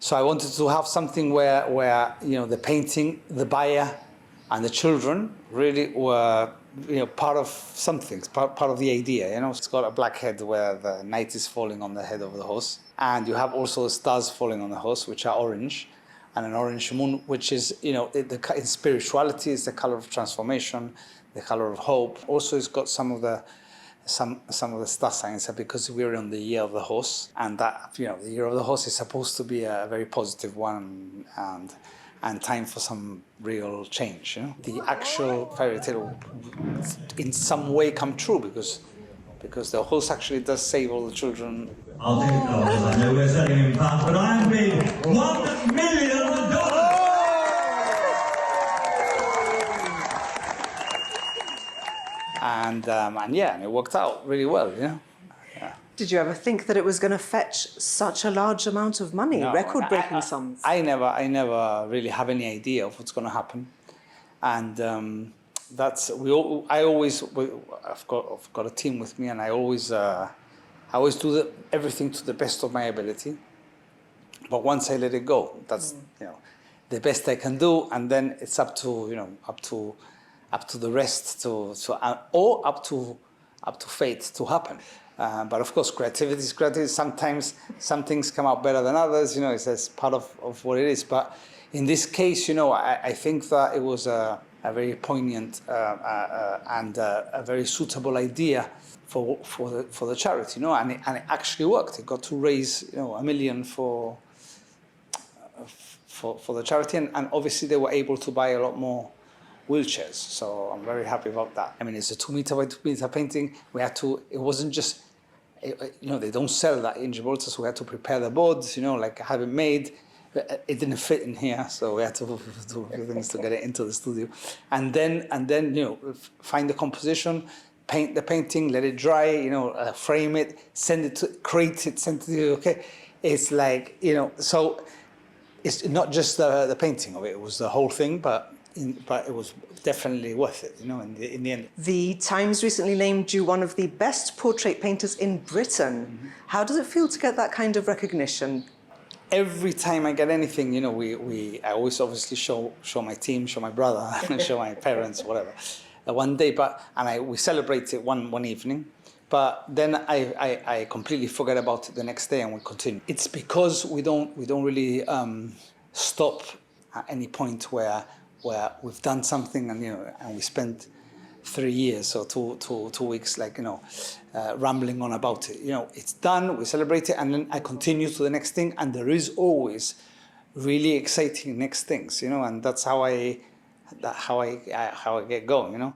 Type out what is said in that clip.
So I wanted to have something where the painting, the buyer, and the children really were part of something, part of the idea. It's got a black head where the night is falling on the head of the horse, and you have also the stars falling on the horse, which are orange, and an orange moon, which is in spirituality is the color of transformation, the color of hope. Also, it's got some of the star signs because we're on the year of the horse, and that the year of the horse is supposed to be a very positive one and time for some real change. The actual fairy tale in some way come true because the horse actually does save all the children. I'll take it off because I know we're selling him fast, but I'm big. $1 million! And it worked out really well, Yeah. Did you ever think that it was going to fetch such a large amount of money, No, record-breaking sums? I never really have any idea of what's going to happen, and I've got a team with me, and I always do everything to the best of my ability. But once I let it go, that's the best I can do, and then it's up to the rest or up to fate to happen. But of course, creativity is creativity. Sometimes some things come out better than others. It's part of what it is. But in this case, I think that it was a very poignant and a very suitable idea for the charity. And it actually worked. It got to raise $1 million for the charity, and obviously they were able to buy a lot more wheelchairs. So I'm very happy about that. I mean, it's a 2 meter by 2 meter painting. It wasn't just. They don't sell that in Gibraltar, so we had to prepare the boards, have it made. It didn't fit in here, so we had to do a few things to get it into the studio. And then find the composition, paint the painting, let it dry, frame it, create it, send it to you, okay? It's like, so it's not just the painting of it, it was the whole thing, but it was definitely worth it, in the end. The Times recently named you one of the best portrait painters in Britain. Mm-hmm. How does it feel to get that kind of recognition? Every time I get anything, I always obviously show my team, show my brother, show my parents, whatever, one day. We celebrate it one evening, but then I completely forget about it the next day and we continue. It's because we don't really stop at any point where we've done something and we spent 3 years or two weeks rambling on about it. It's done, we celebrate it, and then I continue to the next thing, and there is always really exciting next things, and that's how I get going,